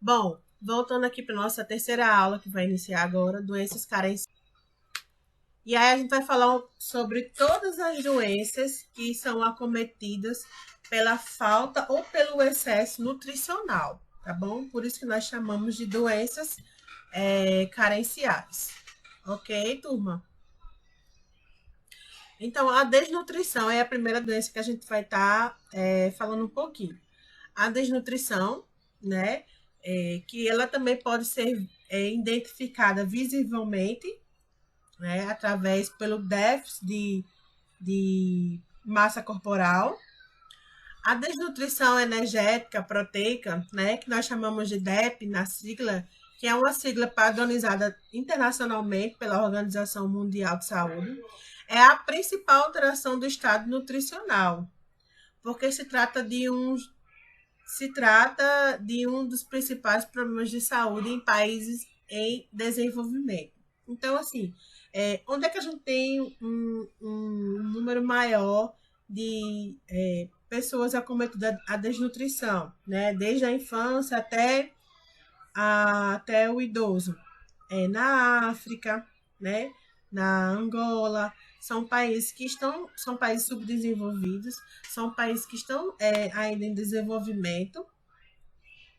Bom, voltando aqui para nossa terceira aula, que vai iniciar agora, doenças carentes. E aí a gente vai falar sobre todas as doenças que são acometidas pela falta ou pelo excesso nutricional, tá bom? Por isso que nós chamamos de doenças carenciais. Ok, turma? Então, a desnutrição é a primeira doença que a gente vai estar falando um pouquinho. A desnutrição, né? Que ela também pode ser identificada visivelmente, né? Através pelo déficit de massa corporal. A desnutrição energética proteica, né? Que nós chamamos de DEP na sigla, que é uma sigla padronizada internacionalmente pela Organização Mundial de Saúde, é a principal alteração do estado nutricional, porque se trata de um dos principais problemas de saúde em países em desenvolvimento. Então, assim, onde é que a gente tem um número maior de pessoas acometidas a desnutrição, né? Desde a infância até o idoso. Na África, né? Na Angola, são países subdesenvolvidos, são países que estão ainda em desenvolvimento.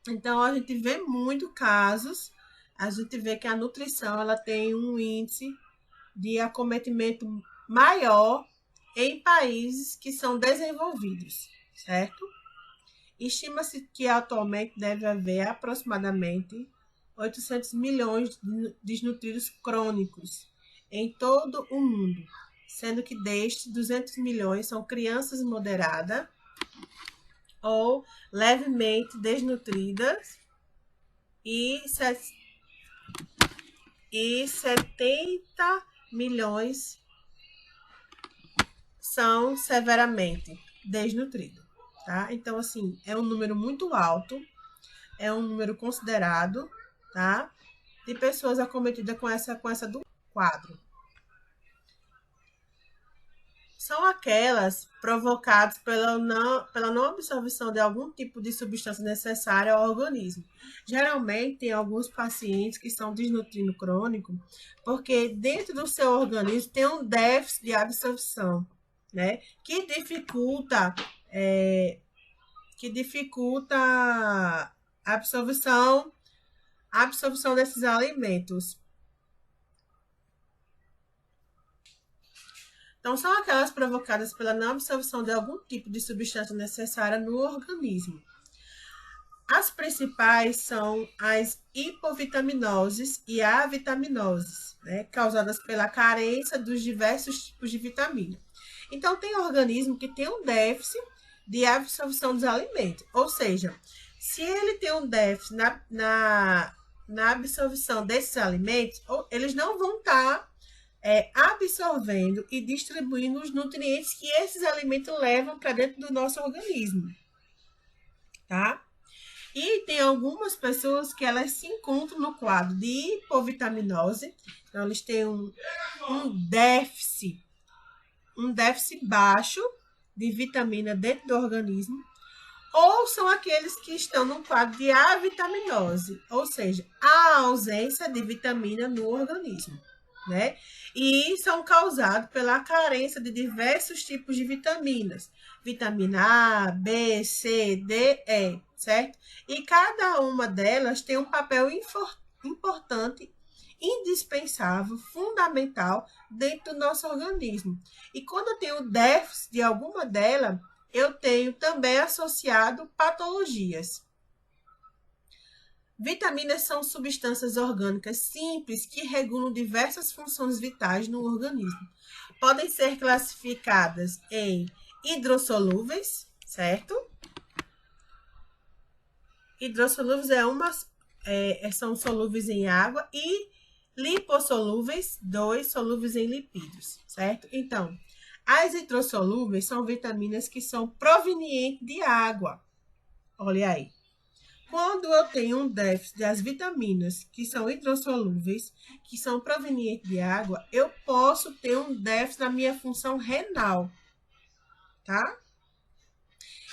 Então a gente vê muito casos, a gente vê que a nutrição ela tem um índice de acometimento maior em países que são desenvolvidos, certo? Estima-se que atualmente deve haver aproximadamente 800 milhões de desnutridos crônicos em todo o mundo, sendo que destes 200 milhões são crianças moderadas ou levemente desnutridas e 70 milhões são severamente desnutridos, tá? Então, assim, é um número muito alto, é um número considerado, tá? De pessoas acometidas com essa do quadro. São aquelas provocadas pela não absorção de algum tipo de substância necessária ao organismo. Geralmente, tem alguns pacientes que são desnutrindo crônico, porque dentro do seu organismo tem um déficit de absorção, né? Que dificulta a absorção desses alimentos. Então, são aquelas provocadas pela não absorção de algum tipo de substância necessária no organismo. As principais são as hipovitaminoses e avitaminoses, né, causadas pela carência dos diversos tipos de vitamina. Então, tem organismo que tem um déficit de absorção dos alimentos, ou seja, se ele tem um déficit na absorção desses alimentos, eles não vão estar absorvendo e distribuindo os nutrientes que esses alimentos levam para dentro do nosso organismo, tá? E tem algumas pessoas que elas se encontram no quadro de hipovitaminose, então eles têm um déficit baixo de vitamina dentro do organismo, ou são aqueles que estão no quadro de avitaminose, ou seja, a ausência de vitamina no organismo, né? E são causados pela carência de diversos tipos de vitaminas. Vitamina A, B, C, D, E, certo? E cada uma delas tem um papel importante, indispensável, fundamental dentro do nosso organismo. E quando eu tenho déficit de alguma delas, eu tenho também associado patologias. Vitaminas são substâncias orgânicas simples que regulam diversas funções vitais no organismo. Podem ser classificadas em hidrossolúveis, certo? Hidrossolúveis são solúveis em água, e lipossolúveis, solúveis em lipídios, certo? Então, as hidrossolúveis são vitaminas que são provenientes de água. Olha aí. Quando eu tenho um déficit das vitaminas que são hidrossolúveis, que são provenientes de água, eu posso ter um déficit na minha função renal, tá?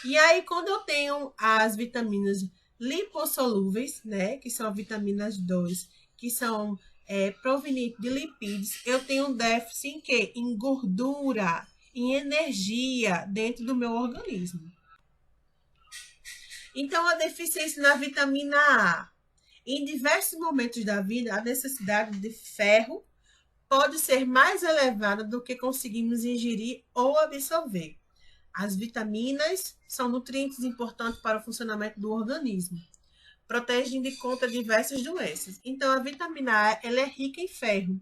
E aí, quando eu tenho as vitaminas lipossolúveis, né, que são vitaminas 2, que são provenientes de lipídios. Eu tenho um déficit em quê? Em gordura, em energia dentro do meu organismo. Então, a deficiência na vitamina A. Em diversos momentos da vida, a necessidade de ferro pode ser mais elevada do que conseguimos ingerir ou absorver. As vitaminas são nutrientes importantes para o funcionamento do organismo. Protegem de contra diversas doenças. Então, a vitamina A ela é rica em ferro.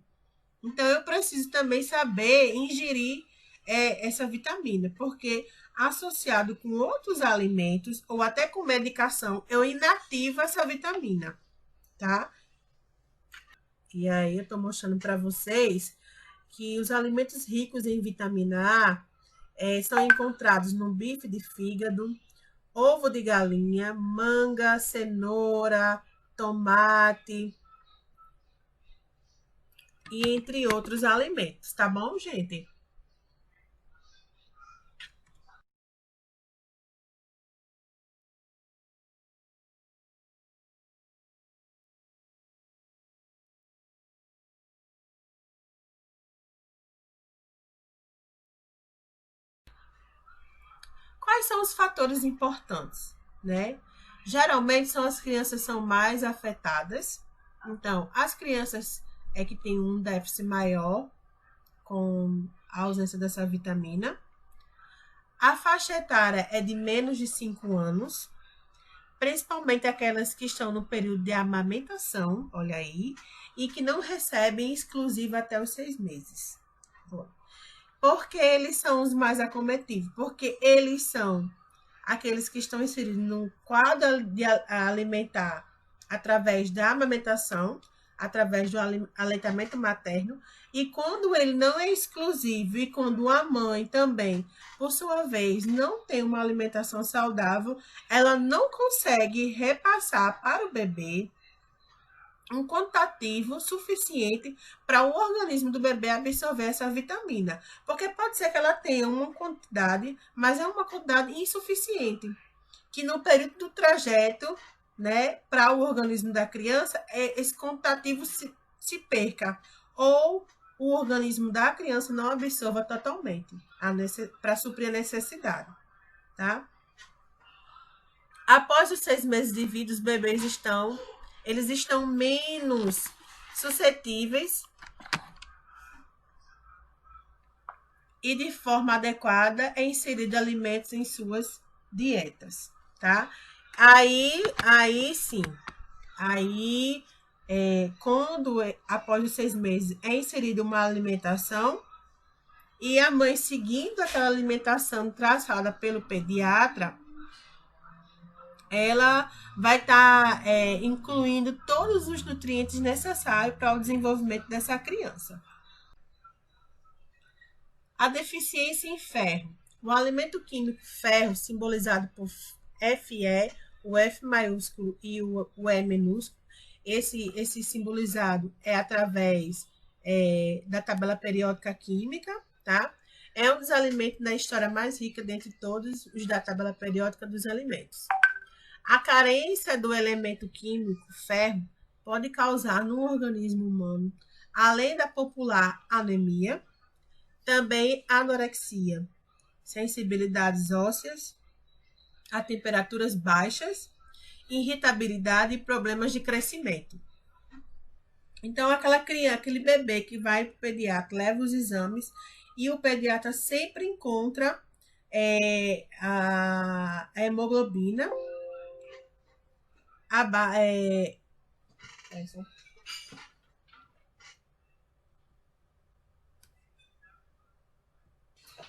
Então, eu preciso também saber ingerir essa vitamina, porque associado com outros alimentos ou até com medicação, eu inativo essa vitamina, tá? E aí, eu estou mostrando para vocês que os alimentos ricos em vitamina A são encontrados no bife de fígado, ovo de galinha, manga, cenoura, tomate e entre outros alimentos, tá bom, gente? Quais são os fatores importantes, né? Geralmente são as crianças são mais afetadas. Então, as crianças que têm um déficit maior com a ausência dessa vitamina. A faixa etária é de menos de 5 anos, principalmente aquelas que estão no período de amamentação, olha aí, e que não recebem exclusiva até os 6 meses. Porque eles são os mais acometidos, porque eles são aqueles que estão inseridos no quadro de alimentar através da amamentação, através do aleitamento materno, e quando ele não é exclusivo e quando a mãe também, por sua vez, não tem uma alimentação saudável, ela não consegue repassar para o bebê um quantitativo suficiente para o organismo do bebê absorver essa vitamina. Porque pode ser que ela tenha uma quantidade, mas é uma quantidade insuficiente, que no período do trajeto, né, para o organismo da criança, esse quantitativo se perca, ou o organismo da criança não absorva totalmente para suprir a necessidade, tá? Após os 6 meses de vida, os bebês eles estão menos suscetíveis e de forma adequada é inserido alimentos em suas dietas, tá? Aí sim, aí quando após os 6 meses é inserida uma alimentação e a mãe seguindo aquela alimentação traçada pelo pediatra, ela vai estar incluindo todos os nutrientes necessários para o desenvolvimento dessa criança. A deficiência em ferro. O alimento químico ferro, simbolizado por Fe, o F maiúsculo e o E minúsculo, esse simbolizado é através da tabela periódica química, tá? É um dos alimentos na história mais rica dentre todos os da tabela periódica dos alimentos. A carência do elemento químico ferro pode causar no organismo humano, além da popular anemia, também anorexia, sensibilidades ósseas a temperaturas baixas, irritabilidade e problemas de crescimento. Então, aquela criança, aquele bebê que vai para o pediatra, leva os exames e o pediatra sempre encontra a hemoglobina é,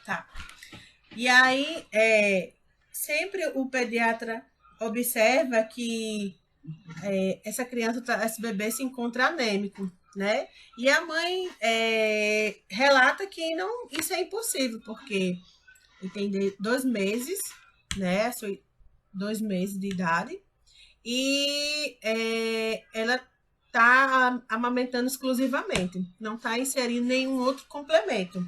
tá. E aí, sempre o pediatra observa que essa criança, esse bebê se encontra anêmico, né? E a mãe relata que não, isso é impossível, porque ele tem 2 meses, né? 2 meses de idade, e ela está amamentando exclusivamente, não está inserindo nenhum outro complemento,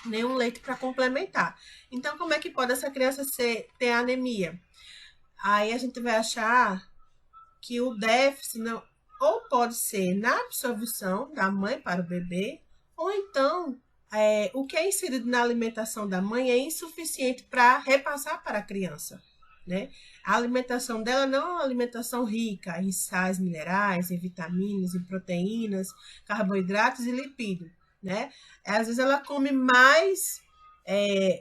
nenhum leite para complementar. Então, como é que pode essa criança ter anemia? aí a gente vai achar que o déficit não, ou pode ser na absorção da mãe para o bebê, ou então o que é inserido na alimentação da mãe é insuficiente para repassar para a criança, né? A alimentação dela não é uma alimentação rica em sais minerais, em vitaminas, em proteínas, carboidratos e lipídios, né? Às vezes ela come mais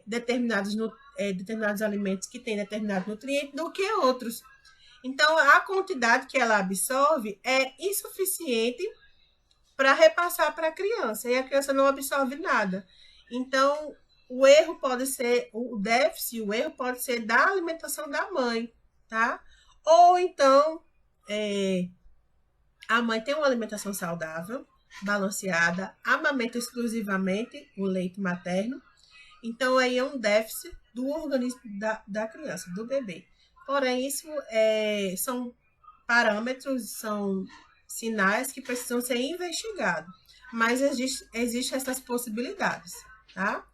determinados alimentos que têm determinado nutriente do que outros. Então, a quantidade que ela absorve é insuficiente para repassar para a criança, e a criança não absorve nada. Então, o déficit, o erro pode ser da alimentação da mãe, tá? Ou então, a mãe tem uma alimentação saudável, balanceada, amamenta exclusivamente o leite materno, então aí é um déficit do organismo da criança, do bebê. Porém, isso são parâmetros, são sinais que precisam ser investigados. Mas existe essas possibilidades, tá?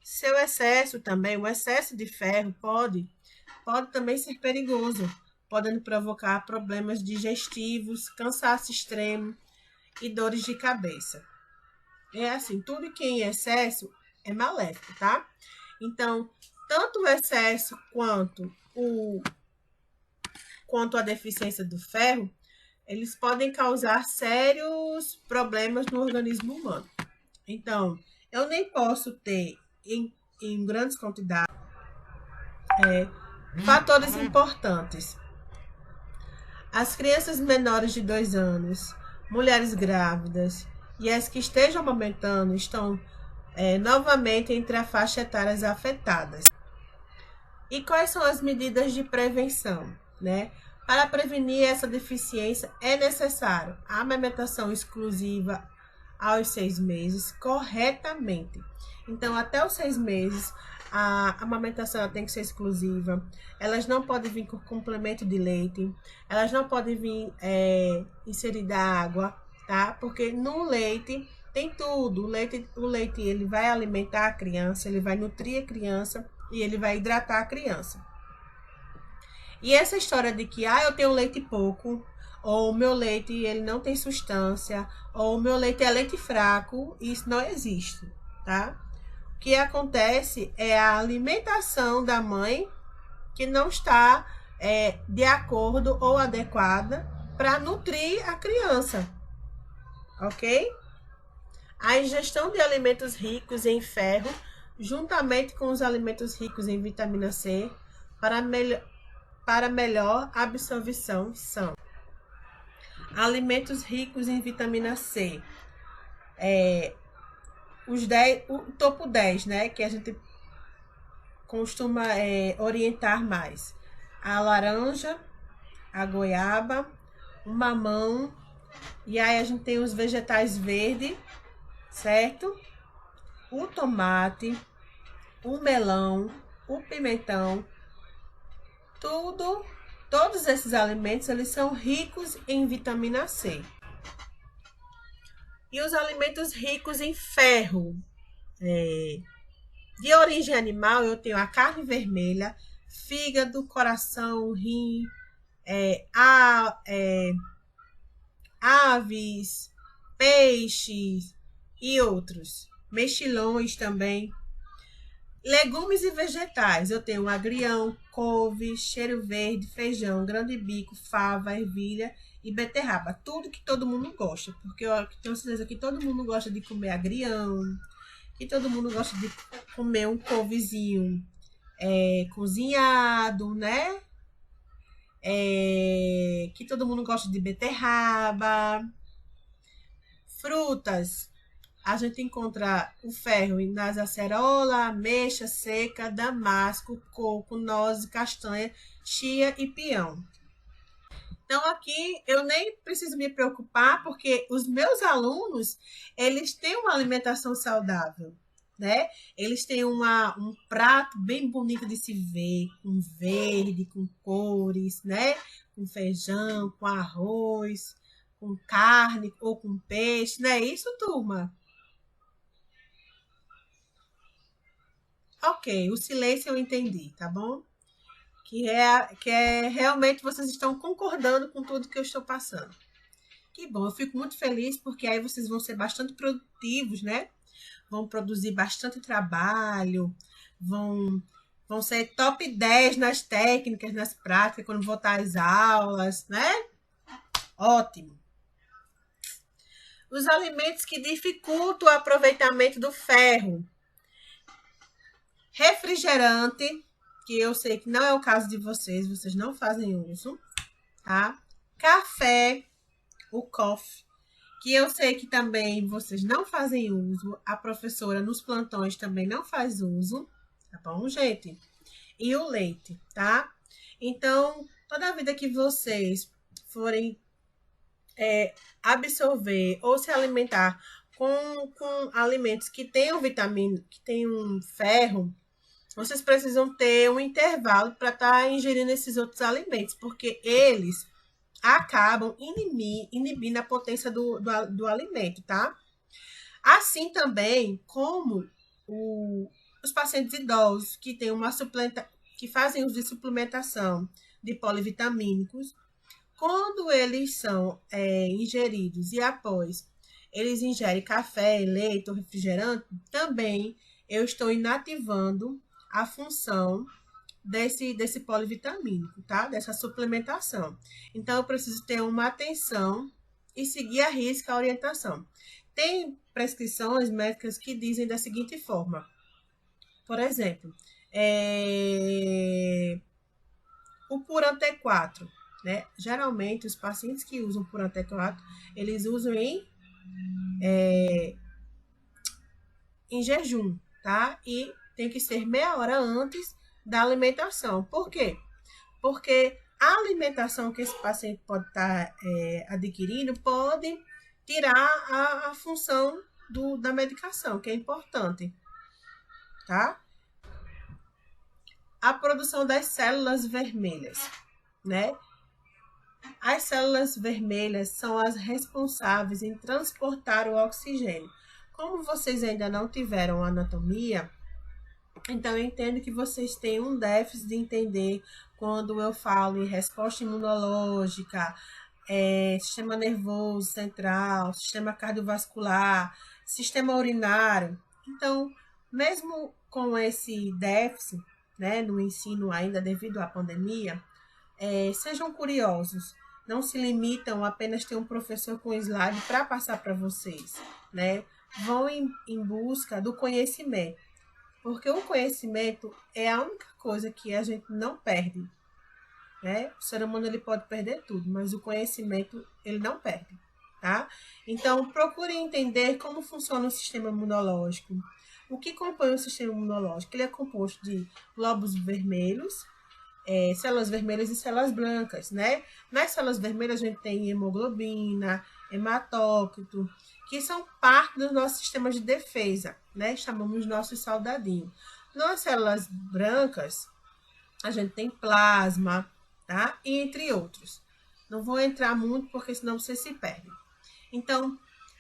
Seu excesso também, o excesso de ferro pode também ser perigoso, podendo provocar problemas digestivos, cansaço extremo e dores de cabeça. É assim, tudo que é em excesso é maléfico, tá? Então, tanto o excesso quanto a deficiência do ferro, eles podem causar sérios problemas no organismo humano. Então, eu nem posso ter em grandes quantidades fatores importantes. As crianças menores de 2 anos, mulheres grávidas e as que estejam amamentando estão novamente entre as faixas etárias afetadas. E quais são as medidas de prevenção, né? Para prevenir essa deficiência, é necessário a amamentação exclusiva aos 6 meses, corretamente. Então, até os 6 meses, a amamentação tem que ser exclusiva. Elas não podem vir com complemento de leite. Elas não podem vir inserida água, tá? Porque no leite tem tudo. O leite ele vai alimentar a criança, ele vai nutrir a criança e ele vai hidratar a criança. E essa história de que eu tenho leite pouco, ou o meu leite ele não tem substância, ou o meu leite é leite fraco, isso não existe, tá? O que acontece é a alimentação da mãe que não está de acordo ou adequada para nutrir a criança, ok? A ingestão de alimentos ricos em ferro, juntamente com os alimentos ricos em vitamina C, para melhor absorção são alimentos ricos em vitamina C. O topo 10, né? Que a gente costuma orientar mais. A laranja, a goiaba, o mamão. E aí a gente tem os vegetais verdes, certo? O tomate, o melão, o pimentão. Todos esses alimentos, eles são ricos em vitamina C. E os alimentos ricos em ferro, de origem animal, eu tenho a carne vermelha, fígado, coração, rim, aves, peixes e outros. Mexilhões também. Legumes e vegetais, eu tenho agrião, couve, cheiro verde, feijão, grão de bico, fava, ervilha e beterraba. Tudo que todo mundo gosta, porque eu tenho certeza que todo mundo gosta de comer agrião, que todo mundo gosta de comer um couvezinho cozinhado, né? Que todo mundo gosta de beterraba. Frutas, a gente encontra o ferro nas acerola, ameixa seca, damasco, coco, noz, castanha, chia e peão. Então aqui eu nem preciso me preocupar porque os meus alunos, eles têm uma alimentação saudável, né? Eles têm um prato bem bonito de se ver, com verde, com cores, né? Com feijão, com arroz, com carne ou com peixe, não é isso, turma? Ok, o silêncio eu entendi, tá bom? que realmente vocês estão concordando com tudo que eu estou passando. Que bom, eu fico muito feliz porque aí vocês vão ser bastante produtivos, né? Vão produzir bastante trabalho, vão, vão ser top 10 nas técnicas, nas práticas, quando voltar às aulas, né? Ótimo. Os alimentos que dificultam o aproveitamento do ferro. Refrigerante, que eu sei que não é o caso de vocês, vocês não fazem uso, tá? Café, o coffee, que eu sei que também vocês não fazem uso, a professora nos plantões também não faz uso, tá bom, gente? E o leite, tá? Então, toda a vida que vocês forem absorver ou se alimentar com alimentos que tenham vitamina, que tenham ferro, vocês precisam ter um intervalo para estar ingerindo esses outros alimentos, porque eles acabam inibindo a potência do alimento, tá? Assim também como os pacientes idosos que têm que fazem uso de suplementação de polivitamínicos, quando eles são ingeridos e após eles ingerem café, leite ou refrigerante, também eu estou inativando a função desse polivitamínico, tá? Dessa suplementação. Então, eu preciso ter uma atenção e seguir à risca a orientação. Tem prescrições médicas que dizem da seguinte forma. Por exemplo, o Puran T4, né? Geralmente, os pacientes que usam Puran T4, eles usam em jejum, tá? E tem que ser meia hora antes da alimentação. Por quê? Porque a alimentação que esse paciente pode estar adquirindo pode tirar a função da medicação, que é importante, tá? A produção das células vermelhas, né? As células vermelhas são as responsáveis em transportar o oxigênio. Como vocês ainda não tiveram anatomia, então eu entendo que vocês têm um déficit de entender quando eu falo em resposta imunológica, sistema nervoso central, sistema cardiovascular, sistema urinário. Então, mesmo com esse déficit, né, no ensino ainda devido à pandemia, sejam curiosos. Não se limitam a apenas ter um professor com slide para passar para vocês, né? Vão em busca do conhecimento, porque o conhecimento é a única coisa que a gente não perde, né? O ser humano ele pode perder tudo, mas o conhecimento ele não perde, tá? Então, procure entender como funciona o sistema imunológico. O que compõe o sistema imunológico? Ele é composto de glóbulos vermelhos, células vermelhas e células brancas, né? Nas células vermelhas a gente tem hemoglobina, hematócrito, que são parte do nosso sistema de defesa, né? Chamamos nossos soldadinhos. Nas células brancas, a gente tem plasma, tá? E entre outros. Não vou entrar muito porque senão você se perde. Então,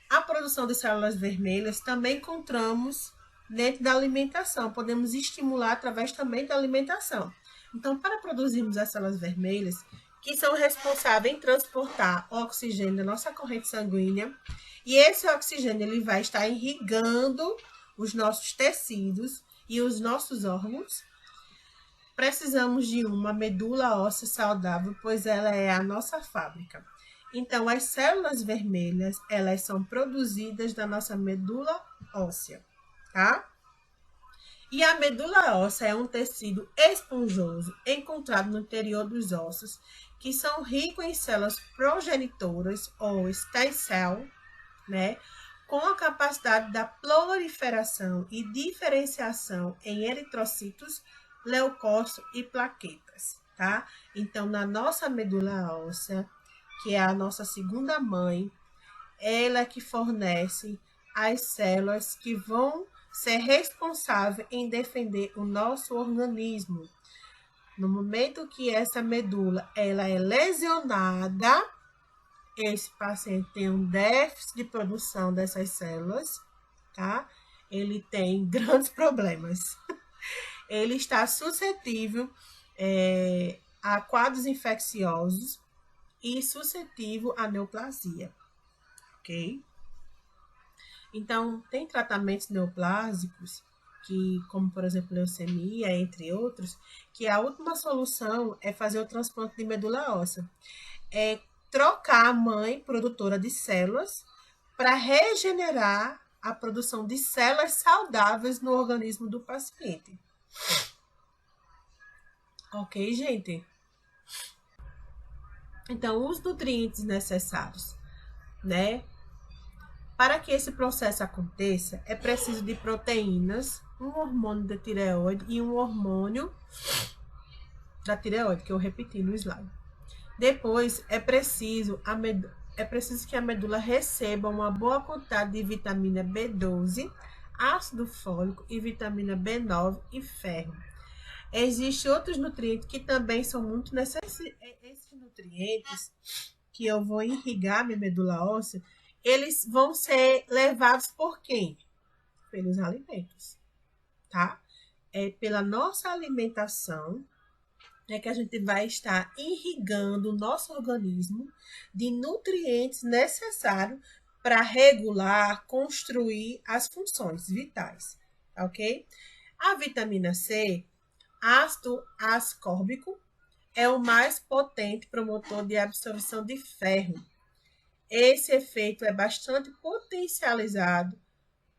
a produção de células vermelhas também encontramos dentro da alimentação. Podemos estimular através também da alimentação. Então, para produzirmos as células vermelhas, que são responsáveis em transportar o oxigênio da nossa corrente sanguínea, e esse oxigênio ele vai estar irrigando os nossos tecidos e os nossos órgãos, precisamos de uma medula óssea saudável, pois ela é a nossa fábrica. Então, as células vermelhas, elas são produzidas da nossa medula óssea, tá? E a medula óssea é um tecido esponjoso encontrado no interior dos ossos, que são ricos em células progenitoras ou stem cell, né? Com a capacidade da proliferação e diferenciação em eritrocitos, leucócitos e plaquetas, tá? Então, na nossa medula óssea, que é a nossa segunda mãe, ela é que fornece as células que vão ser responsáveis em defender o nosso organismo. No momento que essa medula ela é lesionada, esse paciente tem um déficit de produção dessas células, tá? Ele tem grandes problemas. Ele está suscetível a quadros infecciosos e suscetível à neoplasia, ok? Então, tem tratamentos neoplásicos, que, como por exemplo, leucemia, entre outros, que a última solução é fazer o transplante de medula óssea. É trocar a mãe produtora de células para regenerar a produção de células saudáveis no organismo do paciente. Ok, gente? Então, os nutrientes necessários, né? Para que esse processo aconteça, é preciso de proteínas, um hormônio da tireoide e um hormônio da tireoide, que eu repeti no slide. Depois, é preciso que a medula receba uma boa quantidade de vitamina B12, ácido fólico e vitamina B9 e ferro. Existem outros nutrientes que também são muito necessários. Esses nutrientes que eu vou irrigar minha medula óssea, eles vão ser levados por quem? Pelos alimentos, tá? É pela nossa alimentação que a gente vai estar irrigando o nosso organismo de nutrientes necessários para regular, construir as funções vitais, ok? A vitamina C, ácido ascórbico, é o mais potente promotor de absorção de ferro. Esse efeito é bastante potencializado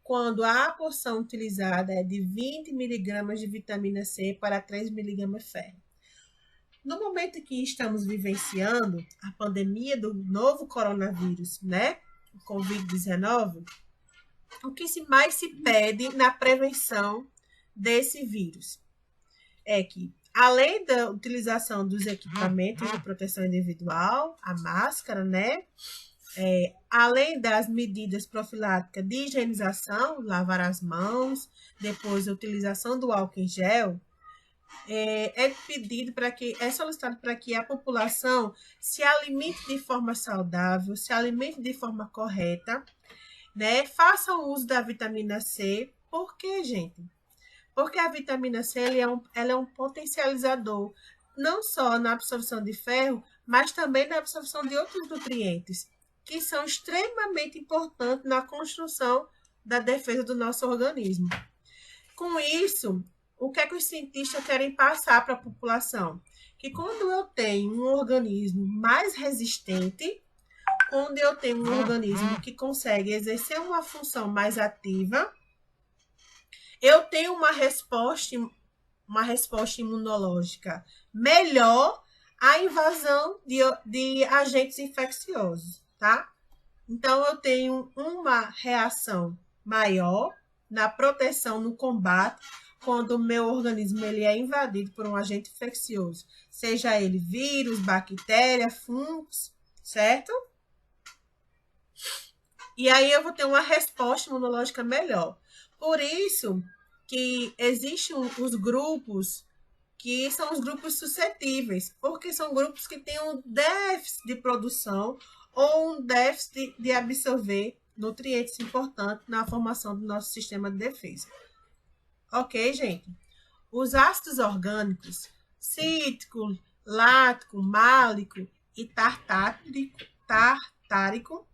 quando a porção utilizada é de 20 mg de vitamina C para 3 mg de ferro. No momento que estamos vivenciando a pandemia do novo coronavírus, né? O Covid-19, o que mais se pede na prevenção desse vírus é que, além da utilização dos equipamentos de proteção individual, a máscara, né? Além das medidas profiláticas de higienização, lavar as mãos, depois a utilização do álcool em gel, é solicitado para que a população se alimente de forma saudável, se alimente de forma correta, né? Façam uso da vitamina C. Por quê, gente? Porque a vitamina C ela é um potencializador, não só na absorção de ferro, mas também na absorção de outros nutrientes, que são extremamente importantes na construção da defesa do nosso organismo. Com isso, o que é que os cientistas querem passar para a população? Que quando eu tenho um organismo mais resistente, quando eu tenho um organismo que consegue exercer uma função mais ativa, eu tenho uma resposta imunológica melhor à invasão de agentes infecciosos, tá? Então, eu tenho uma reação maior na proteção, no combate, quando o meu organismo ele é invadido por um agente infeccioso, seja ele vírus, bactéria, fungos, certo? E aí eu vou ter uma resposta imunológica melhor. Por isso que existem os grupos que são os grupos suscetíveis, porque são grupos que têm um déficit de produção ou um déficit de absorver nutrientes importantes na formação do nosso sistema de defesa. Ok, gente? Os ácidos orgânicos, cítrico, lático, málico e tartárico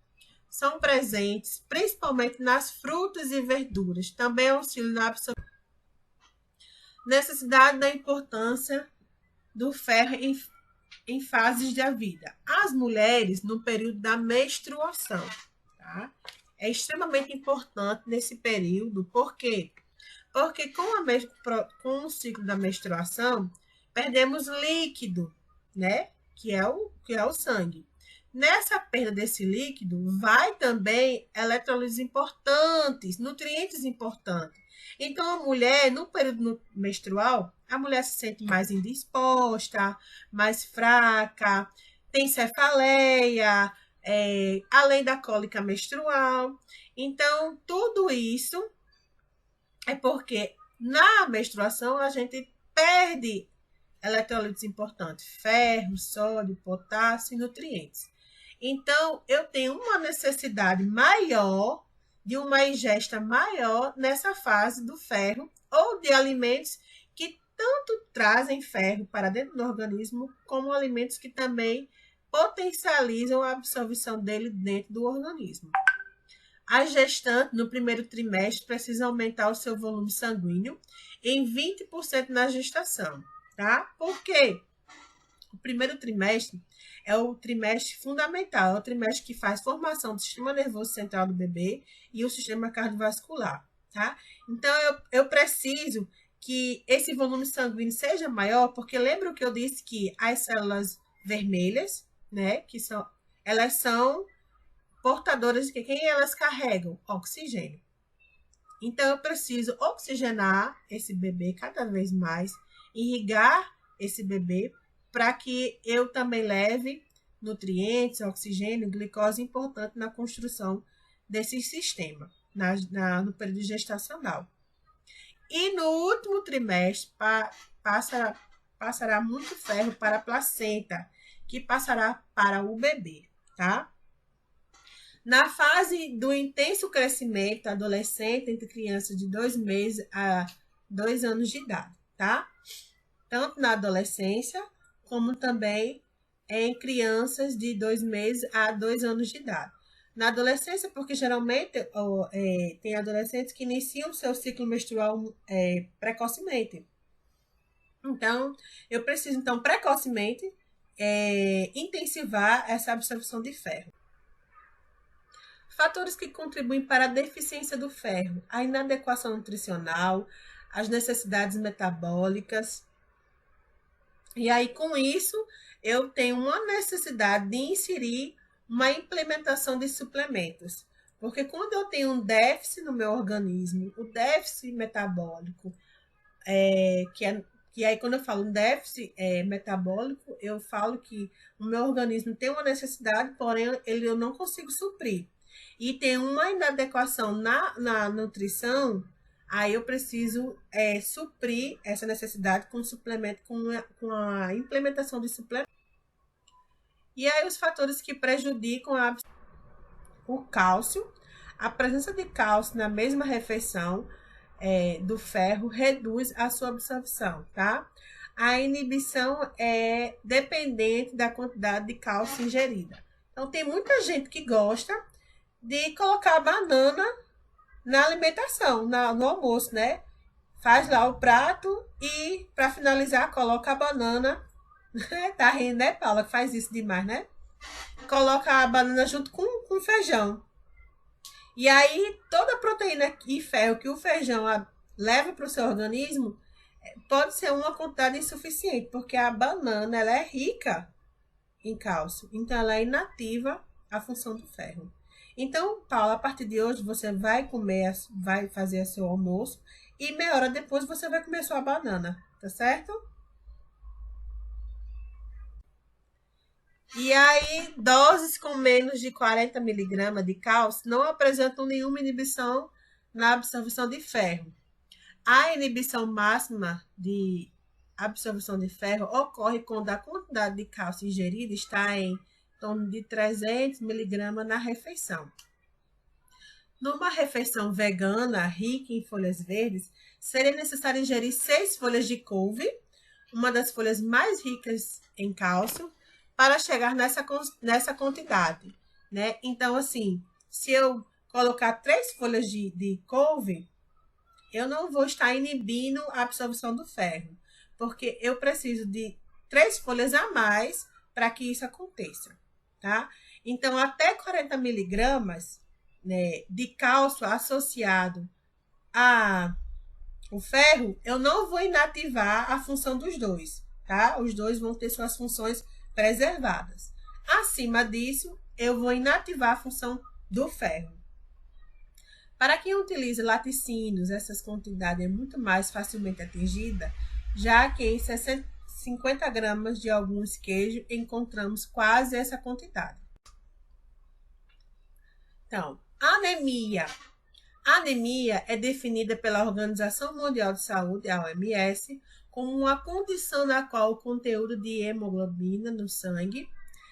são presentes principalmente nas frutas e verduras. Também auxiliam na absorção. Necessidade da importância do ferro em fases da vida. As mulheres no período da menstruação, tá? É extremamente importante nesse período, por quê? Porque com o ciclo da menstruação, perdemos líquido, né? Que é o sangue. Nessa perda desse líquido, vai também eletrólitos importantes, nutrientes importantes. Então, a mulher, no período menstrual, a mulher se sente mais indisposta, mais fraca, tem cefaleia, além da cólica menstrual. Então, tudo isso é porque na menstruação a gente perde eletrólitos importantes, ferro, sódio, potássio e nutrientes. Então, eu tenho uma necessidade maior de uma ingesta maior nessa fase do ferro ou de alimentos que tanto trazem ferro para dentro do organismo, como alimentos que também potencializam a absorção dele dentro do organismo. As gestantes, no primeiro trimestre, precisam aumentar o seu volume sanguíneo em 20% na gestação, tá? Por quê? O primeiro trimestre é o trimestre fundamental, é o trimestre que faz formação do sistema nervoso central do bebê e o sistema cardiovascular, tá? Então, eu preciso que esse volume sanguíneo seja maior, porque lembra que eu disse que as células vermelhas, né, elas são portadoras de quem elas carregam? Oxigênio. Então, eu preciso oxigenar esse bebê cada vez mais, irrigar esse bebê, para que eu também leve nutrientes, oxigênio, glicose importante na construção desse sistema, no período gestacional. E no último trimestre, passará muito ferro para a placenta, que passará para o bebê, tá? Na fase do intenso crescimento adolescente, entre crianças de 2 meses a 2 anos de idade, tá? Tanto na adolescência, como também em crianças de 2 meses a 2 anos de idade. Na adolescência, porque geralmente tem adolescentes que iniciam seu ciclo menstrual precocemente. Então, eu preciso, precocemente, intensivar essa absorção de ferro. Fatores que contribuem para a deficiência do ferro: a inadequação nutricional, as necessidades metabólicas. E aí, com isso, eu tenho uma necessidade de inserir uma implementação de suplementos. Porque quando eu tenho um déficit no meu organismo, o déficit metabólico, que aí quando eu falo um déficit metabólico, eu falo que o meu organismo tem uma necessidade, porém eu não consigo suprir. E tem uma inadequação na nutrição, aí eu preciso suprir essa necessidade com suplemento, com a implementação de suplemento. E aí os fatores que prejudicam o cálcio, a presença de cálcio na mesma refeição do ferro reduz a sua absorção, tá? A inibição é dependente da quantidade de cálcio ingerida. Então, tem muita gente que gosta de colocar a banana na alimentação, no almoço, né? Faz lá o prato e, para finalizar, coloca a banana. Tá rindo, né, Paula? Faz isso demais, né? Coloca a banana junto com feijão. E aí, toda a proteína e ferro que o feijão leva para o seu organismo pode ser uma quantidade insuficiente, porque a banana ela é rica em cálcio. Então, ela inativa a função do ferro. Então, Paula, a partir de hoje, você vai fazer seu almoço e meia hora depois você vai comer sua banana, tá certo? E aí, doses com menos de 40 miligramas de cálcio não apresentam nenhuma inibição na absorção de ferro. A inibição máxima de absorção de ferro ocorre quando a quantidade de cálcio ingerida está em torno de 300 miligramas na refeição. Numa refeição vegana rica em folhas verdes, seria necessário ingerir 6 folhas de couve, uma das folhas mais ricas em cálcio, para chegar nessa quantidade, né? Então, assim, se eu colocar 3 folhas de couve, eu não vou estar inibindo a absorção do ferro, porque eu preciso de 3 folhas a mais para que isso aconteça, tá? Então, até 40 miligramas, né, de cálcio associado ao ferro, eu não vou inativar a função dos dois, tá? Os dois vão ter suas funções preservadas. Acima disso, eu vou inativar a função do ferro. Para quem utiliza laticínios, essas quantidades é muito mais facilmente atingida, já que em 50 gramas de alguns queijos encontramos quase essa quantidade. Então, anemia. A anemia é definida pela Organização Mundial de Saúde, a OMS, como uma condição na qual o conteúdo de hemoglobina no sangue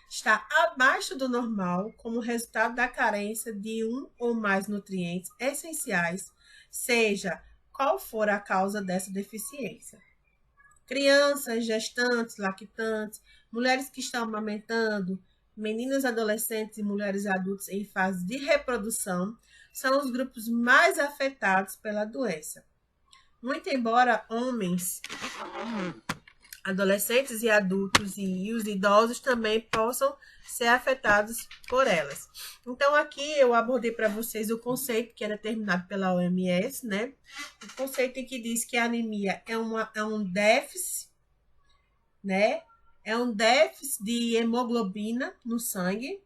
está abaixo do normal como resultado da carência de um ou mais nutrientes essenciais, seja qual for a causa dessa deficiência. crianças, gestantes, lactantes, mulheres que estão amamentando, meninas adolescentes e mulheres adultas em fase de reprodução são os grupos mais afetados pela doença. Muito embora homens, adolescentes e adultos e os idosos também possam ser afetados por elas. Então, aqui eu abordei para vocês o conceito que é determinado pela OMS, né? O conceito em que diz que a anemia é um déficit, né? É um déficit de hemoglobina no sangue.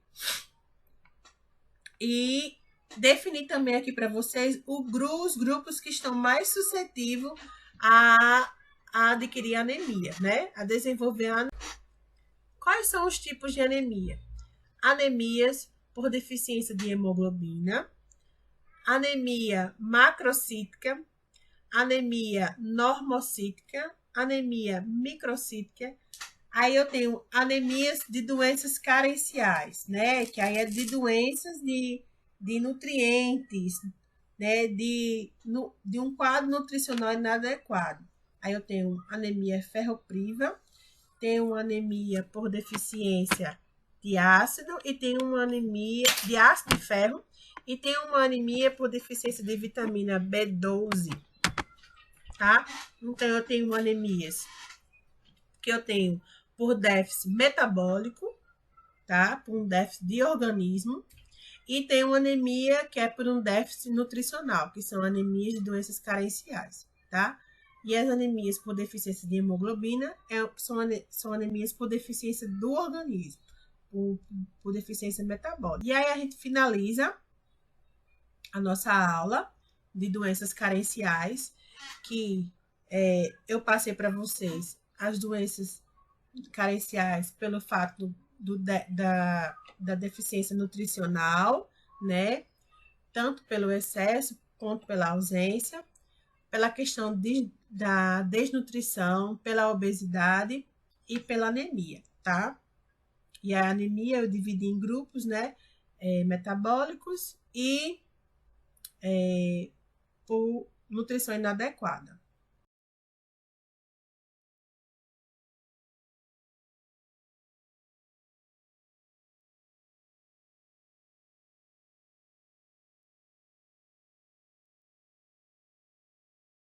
E definir também aqui para vocês os grupos que estão mais suscetíveis a adquirir anemia, né? A desenvolver anemia. Quais são os tipos de anemia? Anemias por deficiência de hemoglobina, anemia macrocítica, anemia normocítica, anemia microcítica. Aí eu tenho anemias de doenças carenciais, né? Que aí é de doenças de nutrientes, né? De um quadro nutricional inadequado. Aí eu tenho anemia ferropriva, tenho anemia por deficiência de ácido e tenho uma anemia de ácido de ferro e tenho uma anemia por deficiência de vitamina B12, tá? Então eu tenho anemias que eu tenho por déficit metabólico, tá? Por um déficit de organismo. E tem uma anemia que é por um déficit nutricional, que são anemias de doenças carenciais, tá? E as anemias por deficiência de hemoglobina são anemias por deficiência do organismo, por deficiência metabólica. E aí a gente finaliza a nossa aula de doenças carenciais, que eu passei para vocês as doenças carenciais pelo fato da deficiência nutricional, né? Tanto pelo excesso quanto pela ausência, pela questão da desnutrição, pela obesidade e pela anemia, tá? E a anemia eu dividi em grupos, né? Metabólicos e por nutrição inadequada.